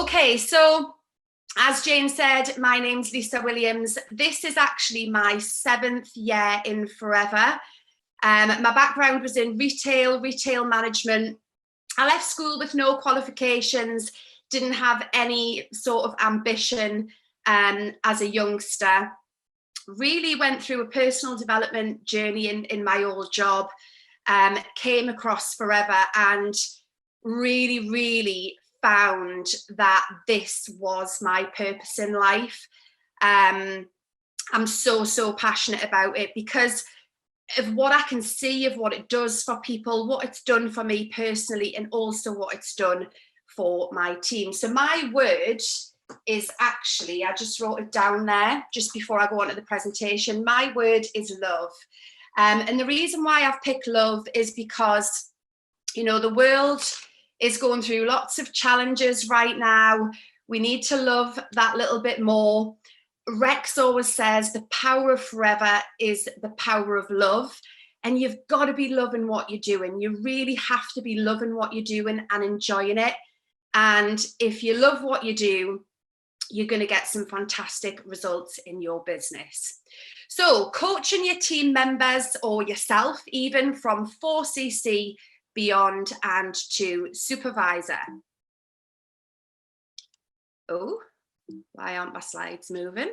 Okay, so as Jane said, my name's Lisa Williams. This is actually my 7th year in Forever. My background was in retail management. I left school with no qualifications, didn't have any sort of ambition as a youngster. Really went through a personal development journey in my old job, came across Forever and really found that this was my purpose in life. I'm so passionate about it because of what I can see, of what it does for people, what it's done for me personally, and also what it's done for my team. So my word is actually, I just wrote it down there just before I go on to the presentation. My word is love. And the reason why I've picked love is because, you know, the world is going through lots of challenges right now. We need to love that little bit more. Rex always says the power of Forever is the power of love. And you've got to be loving what you're doing. You really have to be loving what you're doing and enjoying it. And if you love what you do, you're going to get some fantastic results in your business. So coaching your team members or yourself, even from 4cc beyond and to supervisor. Oh, why aren't my slides moving?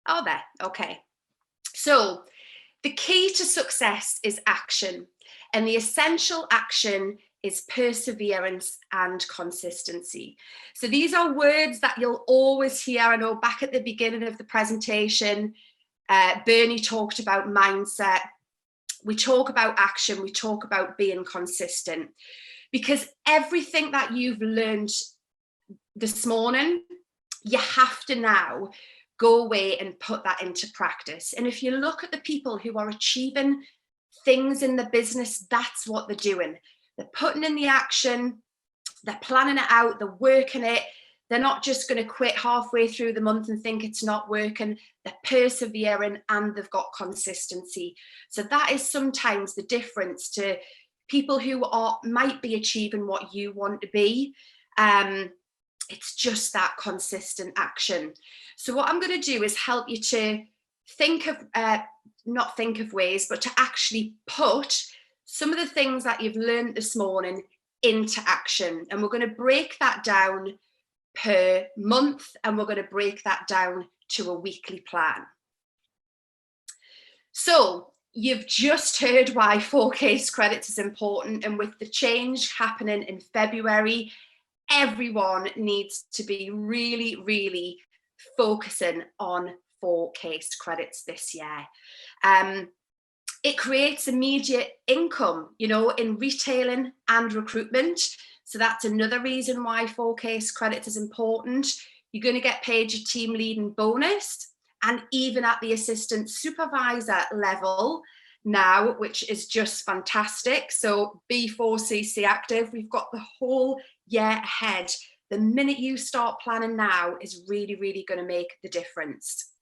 Oh, there, okay. So the key to success is action, and the essential action is perseverance and consistency. So these are words that you'll always hear. I know back at the beginning of the presentation, Bernie talked about mindset. We talk about action, we talk about being consistent, because everything that you've learned this morning, you have to now go away and put that into practice. And if you look at the people who are achieving things in the business, that's what they're doing. They're putting in the action, they're planning it out, they're working it. They're not just going to quit halfway through the month and think it's not working. They're persevering and they've got consistency. So that is sometimes the difference to people who might be achieving what you want to be. It's just that consistent action. So what I'm going to do is help you to think of, not think of ways, but to actually put some of the things that you've learned this morning into action. And we're going to break that down per month, and we're going to break that down to a weekly plan. So you've just heard why 4 case credits is important, and with the change happening in February, everyone needs to be really focusing on 4 case credits this year. It creates immediate income, you know, in retailing and recruitment. So that's another reason why 4 case credits is important. You're going to get paid your team leading bonus, and even at the assistant supervisor level now, which is just fantastic. So be 4cc active. We've got the whole year ahead. The minute you start planning now is really going to make the difference.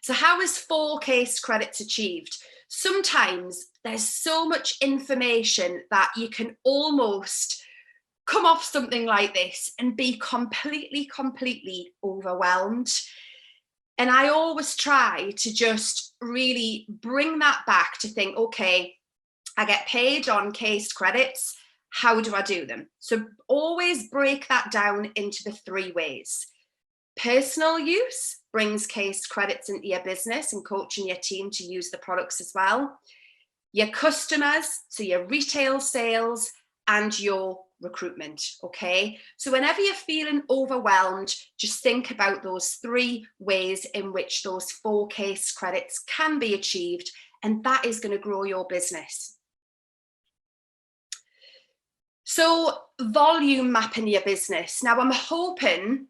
So how is 4 case credits achieved? Sometimes there's so much information that you can almost come off something like this and be completely overwhelmed. And I always try to just really bring that back to think, okay, I get paid on case credits. How do I do them? So always break that down into the 3 ways. Personal use brings case credits into your business and coaching your team to use the products as well. Your customers, so your retail sales and your recruitment, okay? So whenever you're feeling overwhelmed, just think about those 3 ways in which those 4 case credits can be achieved, and that is going to grow your business. So volume mapping your business. Now I'm hoping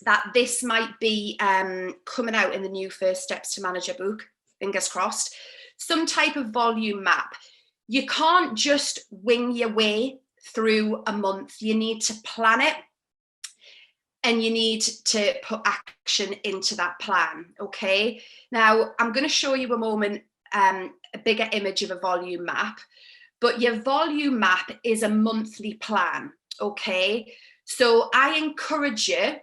that this might be coming out in the new First Steps to Manager book, fingers crossed, some type of volume map. You can't just wing your way through a month. You need to plan it, and you need to put action into that plan, okay? Now, I'm going to show you a moment, a bigger image of a volume map, but your volume map is a monthly plan, okay? So I encourage you,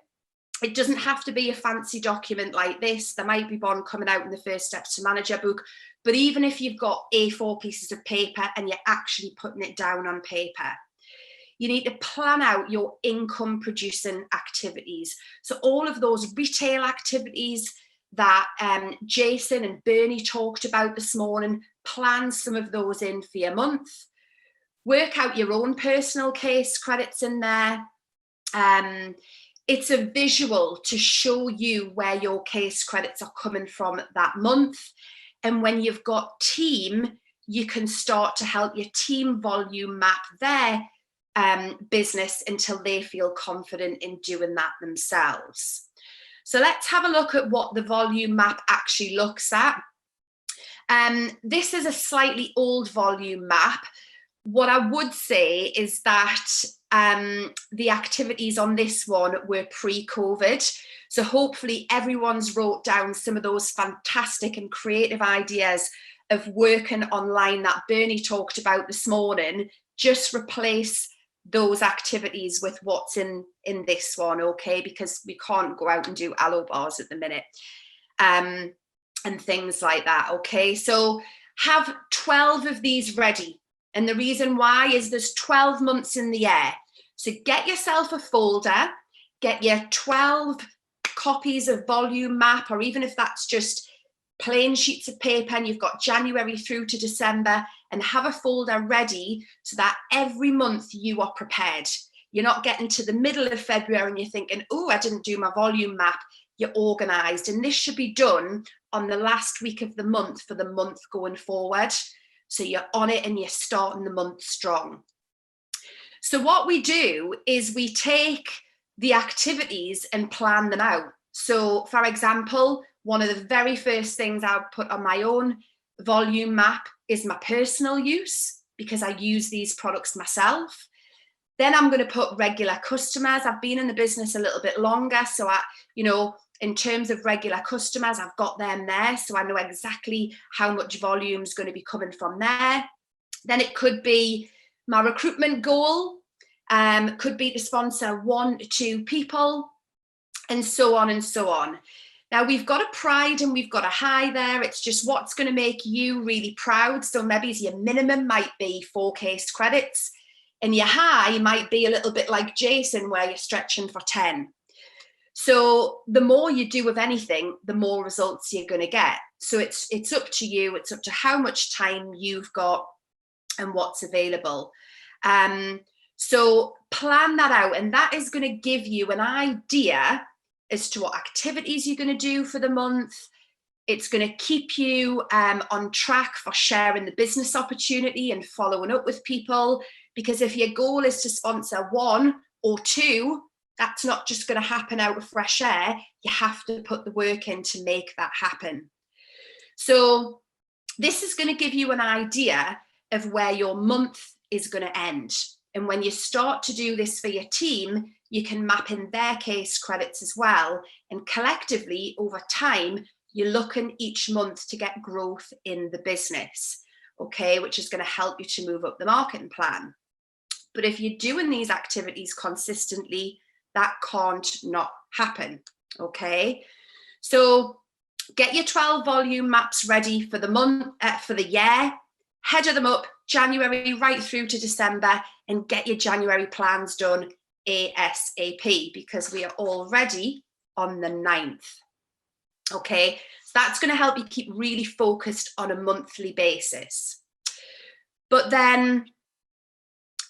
it doesn't have to be a fancy document like this. There might be one coming out in the First Steps to Manager book, but even if you've got A4 pieces of paper and you're actually putting it down on paper, you need to plan out your income producing activities. So all of those retail activities that Jason and Bernie talked about this morning, plan some of those in for your month. Work out your own personal case credits in there. It's a visual to show you where your case credits are coming from that month. And when you've got team, you can start to help your team volume map their business until they feel confident in doing that themselves. So let's have a look at what the volume map actually looks at. This is a slightly old volume map. What I would say is that the activities on this one were pre-COVID. So hopefully everyone's wrote down some of those fantastic and creative ideas of working online that Bernie talked about this morning. Just replace those activities with what's in this one, okay? Because we can't go out and do aloe bars at the minute and things like that, okay? So have 12 of these ready. And the reason why is there's 12 months in the year. So get yourself a folder, get your 12 copies of volume map, or even if that's just plain sheets of paper and you've got January through to December, and have a folder ready so that every month you are prepared. You're not getting to the middle of February and you're thinking, oh, I didn't do my volume map. You're organized. And this should be done on the last week of the month for the month going forward. So you're on it and you're starting the month strong. So what we do is we take the activities and plan them out. So for example, one of the very first things I would put on my own volume map is my personal use, because I use these products myself. Then I'm going to put regular customers. I've been in the business a little bit longer. So in terms of regular customers, I've got them there. So I know exactly how much volume is going to be coming from there. Then it could be my recruitment goal, could be to sponsor 1 to 2 people, and so on and so on. Now we've got a pride and we've got a high there. It's just what's going to make you really proud. So maybe your minimum might be 4 case credits, and your high might be a little bit like Jason, where you're stretching for 10. So the more you do of anything, the more results you're going to get. So it's up to you. It's up to how much time you've got and what's available. So plan that out, and that is going to give you an idea as to what activities you're going to do for the month. It's going to keep you on track for sharing the business opportunity and following up with people, because if your goal is to sponsor 1 or 2, that's not just going to happen out of fresh air. You have to put the work in to make that happen. So this is going to give you an idea of where your month is going to end. And when you start to do this for your team, you can map in their case credits as well. And collectively, over time, you're looking each month to get growth in the business, okay, which is going to help you to move up the marketing plan. But if you're doing these activities consistently, that can't not happen, okay? So get your 12 volume maps ready for the month, for the year. Header them up January right through to December, and get your January plans done ASAP, because we are already on the 9th. Okay, so that's going to help you keep really focused on a monthly basis. But then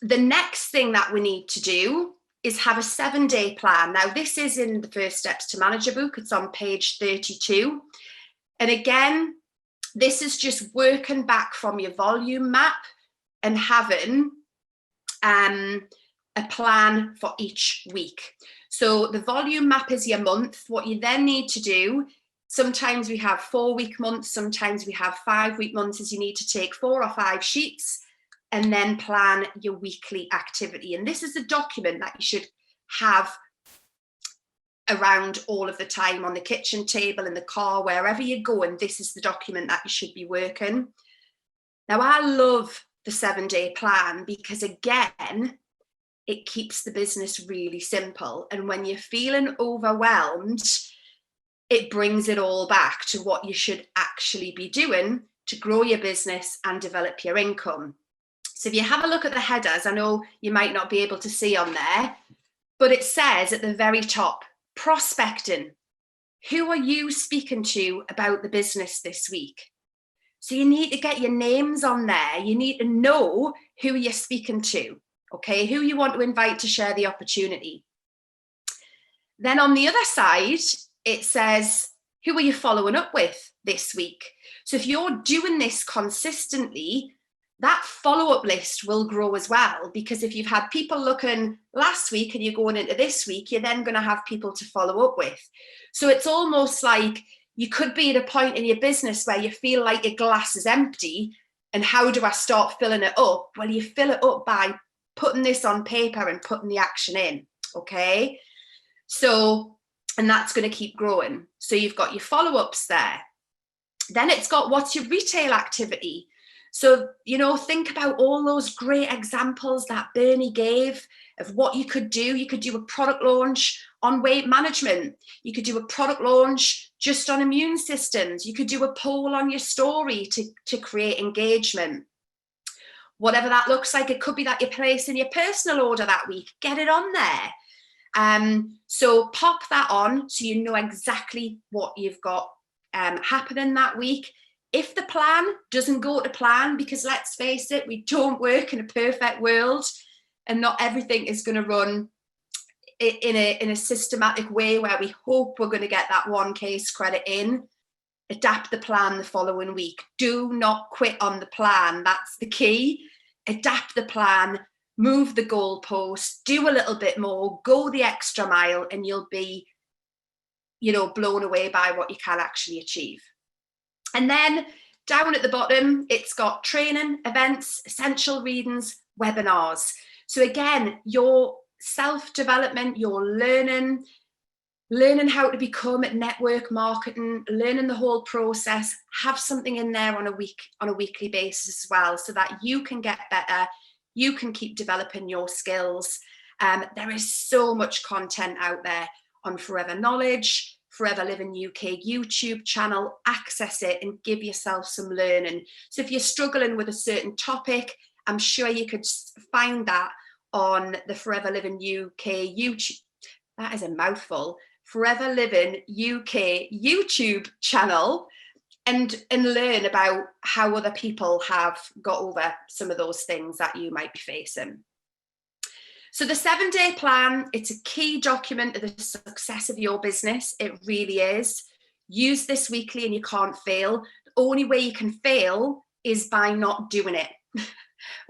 the next thing that we need to do is have a 7-day plan. Now, this is in the First Steps to Manager book. It's on page 32. And again, this is just working back from your volume map and having a plan for each week. So the volume map is your month. What you then need to do, sometimes we have 4-week months, sometimes we have 5-week months, is you need to take 4 or 5 sheets and then plan your weekly activity. And this is a document that you should have around all of the time, on the kitchen table, in the car, wherever you're going. This is the document that you should be working. Now, I love the 7-day plan because, again, it keeps the business really simple. And when you're feeling overwhelmed, it brings it all back to what you should actually be doing to grow your business and develop your income. So if you have a look at the headers, I know you might not be able to see on there, but it says at the very top, prospecting. Who are you speaking to about the business this week? So you need to get your names on there. You need to know who you're speaking to, okay? Who you want to invite to share the opportunity. Then on the other side, it says, who are you following up with this week? So if you're doing this consistently, that follow-up list will grow as well, because if you've had people looking last week and you're going into this week, you're then going to have people to follow up with. So it's almost like you could be at a point in your business where you feel like your glass is empty, and how do I start filling it up? Well, you fill it up by putting this on paper and putting the action in, okay? So, and that's going to keep growing. So you've got your follow-ups there. Then it's got what's your retail activity. So, you know, think about all those great examples that Bernie gave of what you could do. You could do a product launch on weight management. You could do a product launch just on immune systems. You could do a poll on your story to create engagement. Whatever that looks like, it could be that you're placing your personal order that week. Get it on there. So pop that on so you know exactly what you've got happening that week. If the plan doesn't go to plan, because let's face it, we don't work in a perfect world, and not everything is going to run in a systematic way where we hope we're going to get that one case credit in, adapt the plan the following week. Do not quit on the plan. That's the key. Adapt the plan, move the goalpost, do a little bit more, go the extra mile, and you'll be, you know, blown away by what you can actually achieve. And then down at the bottom, it's got training, events, essential readings, webinars. So again, your self-development, your learning how to become at network marketing, learning the whole process, have something in there on a weekly basis as well, so that you can get better, you can keep developing your skills. There is so much content out there on Forever Knowledge, Forever Living UK YouTube channel. Access it and give yourself some learning. So if you're struggling with a certain topic, I'm sure you could find that on the Forever Living UK YouTube. That is a mouthful. Forever Living UK YouTube channel, and learn about how other people have got over some of those things that you might be facing. So the 7-day plan, it's a key document of the success of your business. It really is. Use this weekly and you can't fail. The only way you can fail is by not doing it.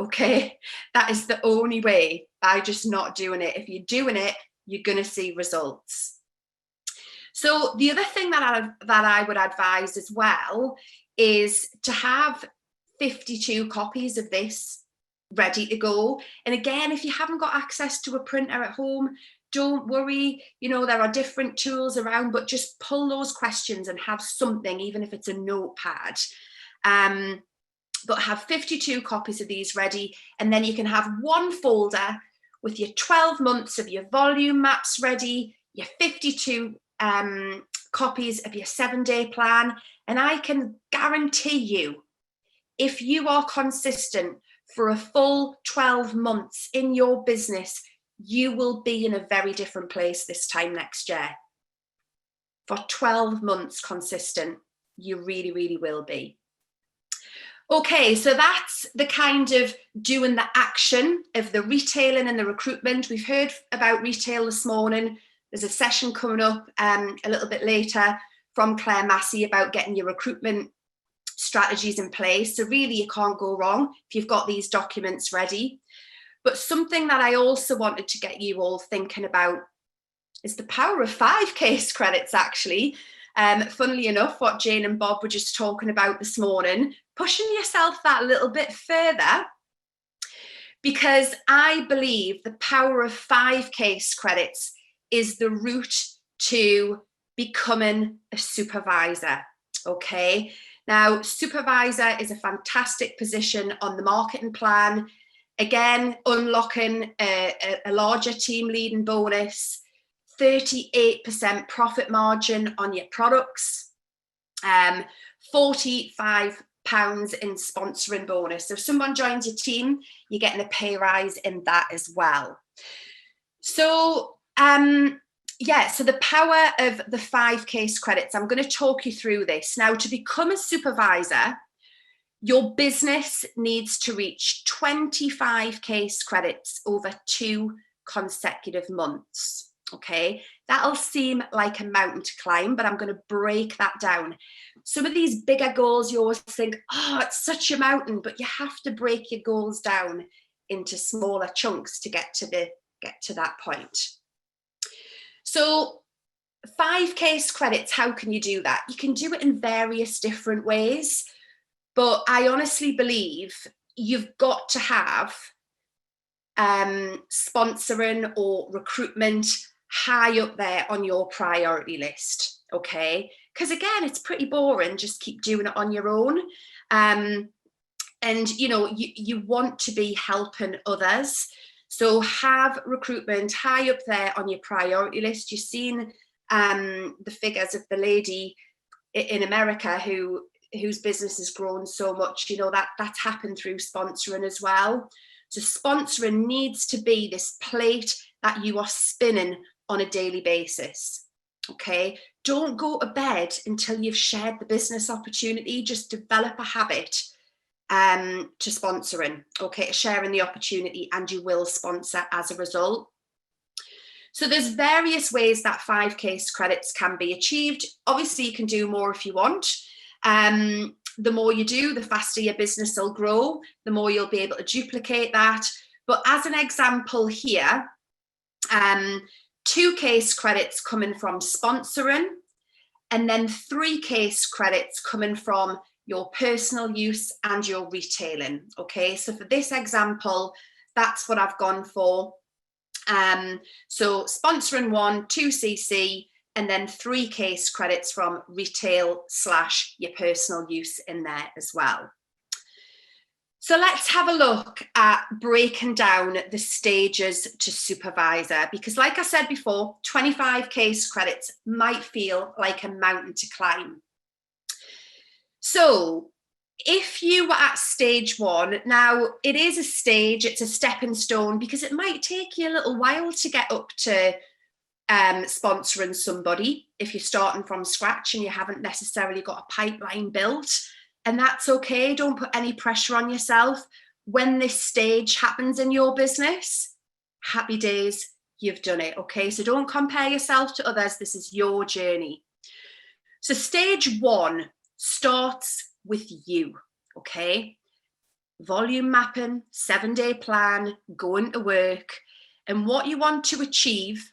Okay, that is the only way, by just not doing it. If you're doing it, you're going to see results. So the other thing that I would advise as well is to have 52 copies of this ready to go. And again, if you haven't got access to a printer at home, don't worry, you know, there are different tools around, but just pull those questions and have something, even if it's a notepad. But have 52 copies of these ready, and then you can have one folder with your 12 months of your volume maps ready, your 52 copies of your 7-day plan. And I can guarantee you, if you are consistent for a full 12 months in your business, you will be in a very different place this time next year. For 12 months consistent, you really, really will be. Okay, so that's the kind of doing the action of the retailing and the recruitment. We've heard about retail this morning. There's a session coming up a little bit later from Claire Massey about getting your recruitment strategies in place. So really, you can't go wrong if you've got these documents ready. But something that I also wanted to get you all thinking about is the power of 5 case credits, actually. Funnily enough, what Jane and Bob were just talking about this morning, pushing yourself that little bit further, because I believe the power of 5 case credits is the route to becoming a supervisor. Okay, now supervisor is a fantastic position on the marketing plan. Again, unlocking a larger team leading bonus, 38% profit margin on your products, £45 in sponsoring bonus. So if someone joins your team, you're getting a pay rise in that as well. So yeah, so the power of the 5 case credits, I'm going to talk you through this. Now, to become a supervisor, your business needs to reach 25 case credits over 2 consecutive months. Okay, that'll seem like a mountain to climb, but I'm going to break that down. Some of these bigger goals, you always think, oh, it's such a mountain, but you have to break your goals down into smaller chunks to get to that point. So 5 case credits, how can you do that? You can do it in various different ways, but I honestly believe you've got to have sponsoring or recruitment high up there on your priority list, okay? Because again, it's pretty boring, just keep doing it on your own. And you know, you want to be helping others. So have recruitment high up there on your priority list. You've seen the figures of the lady in America whose business has grown so much, you know, that's happened through sponsoring as well. So sponsoring needs to be this plate that you are spinning on a daily basis, okay? Don't go to bed until you've shared the business opportunity. Just develop a habit to sponsoring, okay, sharing the opportunity, and you will sponsor as a result. So there's various ways that 5 case credits can be achieved. Obviously, you can do more if you want. The more you do, the faster your business will grow, the more you'll be able to duplicate that. But as an example here, 2 case credits coming from sponsoring, and then 3 case credits coming from your personal use and your retailing. Okay, so for this example, that's what I've gone for. So sponsoring 1, 2 CC, and then 3 case credits from retail / your personal use in there as well. So let's have a look at breaking down the stages to supervisor, because like I said before, 25 case credits might feel like a mountain to climb. So if you were at stage 1, now it is a stage, it's a stepping stone, because it might take you a little while to get up to sponsoring somebody if you're starting from scratch and you haven't necessarily got a pipeline built. And that's okay. Don't put any pressure on yourself. When this stage happens in your business, happy days, you've done it. Okay, so don't compare yourself to others. This is your journey. So stage 1 starts with you. Okay, volume mapping, 7-day plan, going to work, and what you want to achieve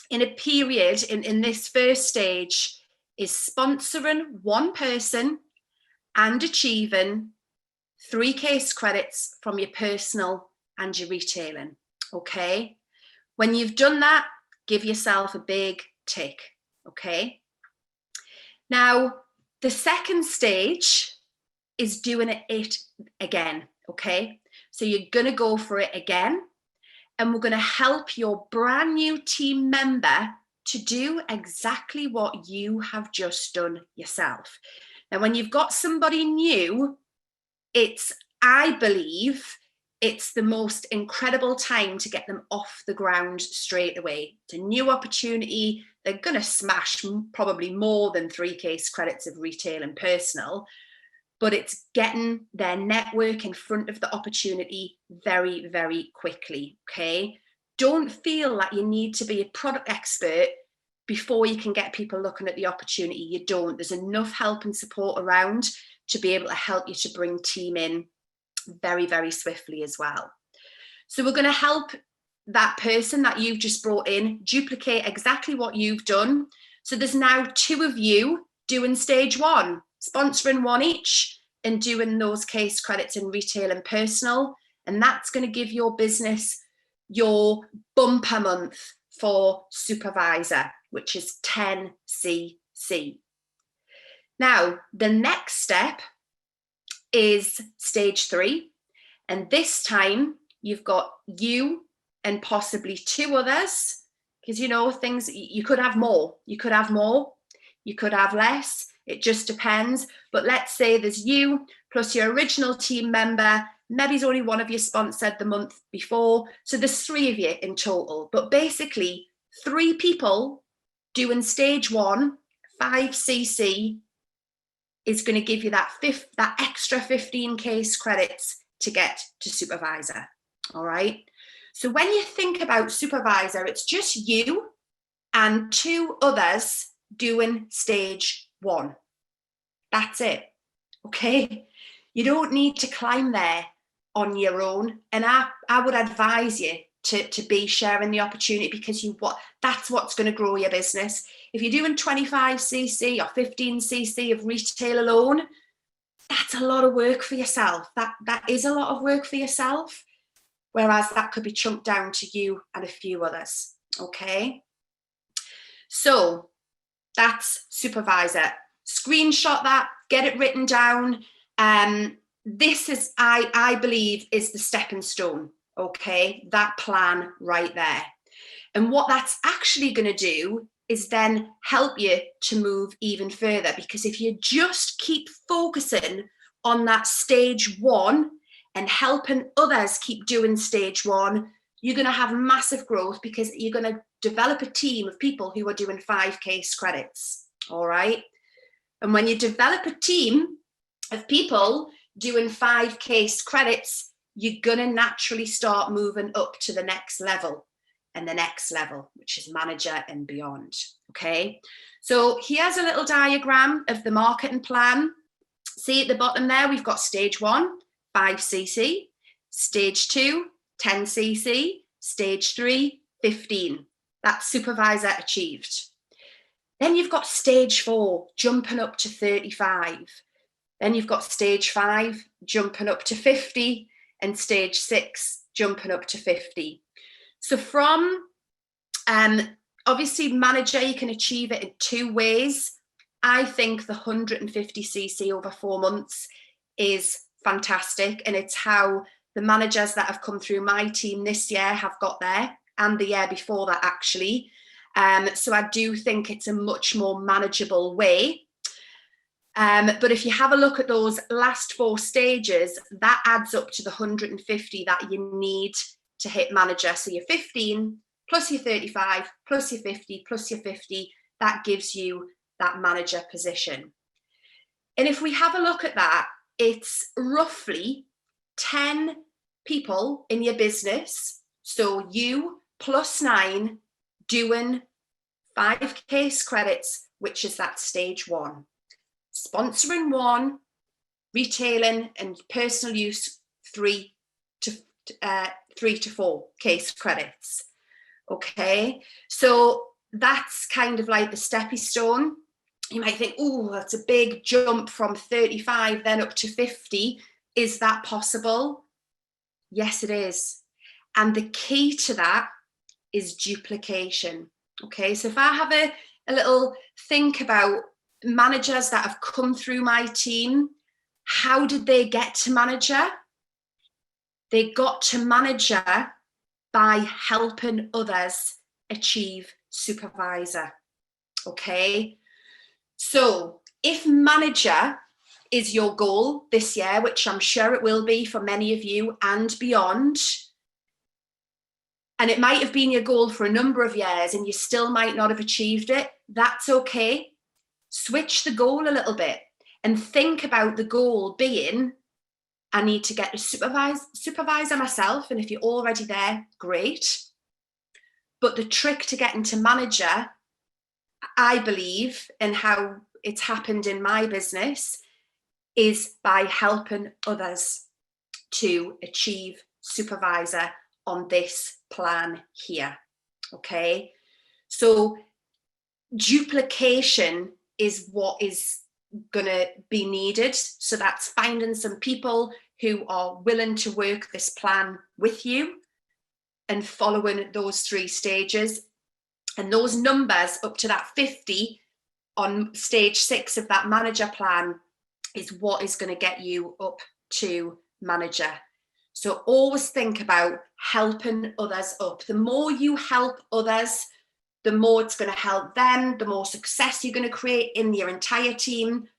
in a period in this first stage is sponsoring 1 person and achieving 3 case credits from your personal and your retailing. Okay, when you've done that, give yourself a big tick. Okay, now the second stage is doing it again. Okay, so you're going to go for it again, and we're going to help your brand new team member to do exactly what you have just done yourself. Now, when you've got somebody new, I believe it's the most incredible time to get them off the ground straight away. It's a new opportunity. They're going to smash probably more than 3 case credits of retail and personal, but it's getting their network in front of the opportunity very, very quickly, okay? Don't feel like you need to be a product expert before you can get people looking at the opportunity. You don't. There's enough help and support around to be able to help you to bring team in very, very swiftly as well. So we're going to help that person that you've just brought in duplicate exactly what you've done. So there's now 2 of you doing stage 1, sponsoring 1 each and doing those case credits in retail and personal. And that's going to give your business your bumper month for supervisor, which is 10 CC. Now, the next step is stage 3. And this time you've got you and possibly 2 others, because, you know, things, you could have more, you could have more, you could have less, it just depends. But let's say there's you plus your original team member, maybe it's only one of you sponsored the month before, so there's 3 of you in total. But basically 3 people doing stage 1, 5cc, is going to give you that extra 15 case credits to get to supervisor. All right. So when you think about supervisor, it's just you and 2 others doing stage 1. That's it. Okay. You don't need to climb there on your own. And I would advise you to be sharing the opportunity, because that's what's going to grow your business. If you're doing 25cc or 15cc of retail alone, that's a lot of work for yourself. That is a lot of work for yourself. Whereas that could be chunked down to you and a few others. Okay. So that's supervisor. Screenshot that, get it written down. This is, I believe, is the stepping stone. Okay, that plan right there. And what that's actually going to do is then help you to move even further, because if you just keep focusing on that stage 1 and helping others keep doing stage 1, you're going to have massive growth, because you're going to develop a team of people who are doing 5 case credits. All right. And when you develop a team of people doing 5 case credits, you're going to naturally start moving up to the next level and the next level, which is manager and beyond. Okay. So here's a little diagram of the marketing plan. See at the bottom there, we've got stage 1, 5cc, stage 2, 10cc, stage 3, 15. That's supervisor achieved. Then you've got stage 4, jumping up to 35. Then you've got stage 5, jumping up to 50, and stage 6, jumping up to 50. So from, obviously manager, you can achieve it in 2 ways. I think the 150cc over 4 months is fantastic. And it's how the managers that have come through my team this year have got there, and the year before that, actually. So I do think it's a much more manageable way. But if you have a look at those last 4 stages, that adds up to the 150 that you need to hit manager. So your 15 plus your 35 plus your 50 plus your 50, that gives you that manager position. And if we have a look at that, it's roughly 10 people in your business. So you plus 9 doing 5 case credits, which is that stage 1. Sponsoring 1, retailing and personal use 3 to 4 case credits. Okay, so that's kind of like the stepping stone. You might think, oh, that's a big jump from 35 then up to 50. Is that possible? Yes, it is. And the key to that is duplication. Okay, so if I have a little think about managers that have come through my team, how did they get to manager? They got to manager by helping others achieve supervisor. Okay, so if manager is your goal this year, which I'm sure it will be for many of you and beyond, and it might have been your goal for a number of years and you still might not have achieved it, that's okay. Switch the goal a little bit and think about the goal being, I need to get to supervisor myself. And if you're already there, great. But the trick to getting to manager, I believe, and how it's happened in my business, is by helping others to achieve supervisor on this plan here. Okay, so duplication is what is going to be needed. So that's finding some people who are willing to work this plan with you and following those 3 stages. And those numbers up to that 50 on stage 6 of that manager plan is what is going to get you up to manager. So always think about helping others up. The more you help others, the more it's going to help them, the more success you're going to create in your entire team,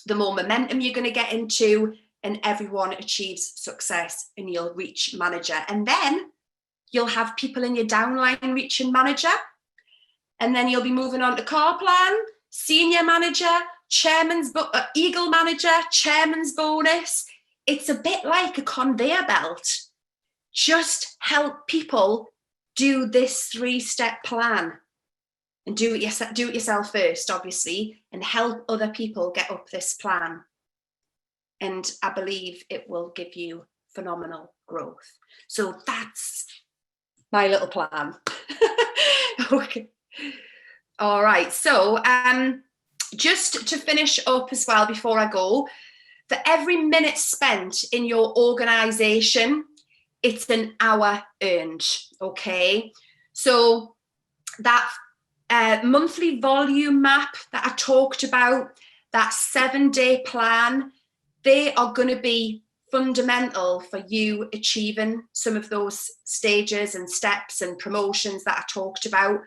the more momentum you're going to get into, and everyone achieves success and you'll reach manager. And then you'll have people in your downline reaching manager. And then you'll be moving on to car plan, senior manager, chairman's eagle manager, chairman's bonus. It's a bit like a conveyor belt. Just help people do this 3-step plan, and do it yourself first, obviously, and help other people get up this plan. And I believe it will give you phenomenal growth. So that's my little plan. Okay. All right. So just to finish up as well before I go, for every minute spent in your organization, it's an hour earned. Okay. So that monthly volume map that I talked about, that 7-day plan, they are going to be fundamental for you achieving some of those stages and steps and promotions that I talked about.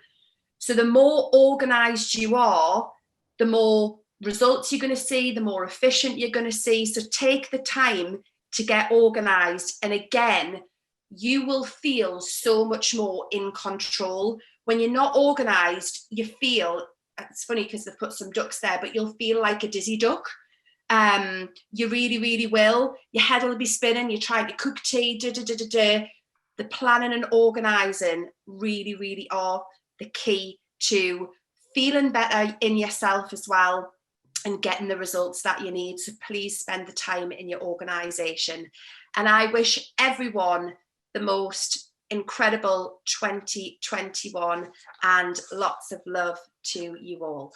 So the more organized you are, the more results you're going to see, the more efficient you're going to see. So take the time to get organized. And again, you will feel so much more in control. When you're not organized, you feel, it's funny because they've put some ducks there, but you'll feel like a dizzy duck. You really, really will. Your head will be spinning. You're trying to cook tea. The planning and organizing really, really are the key to feeling better in yourself as well and getting the results that you need. So please spend the time in your organization. And I wish everyone the most incredible 2021 and lots of love to you all.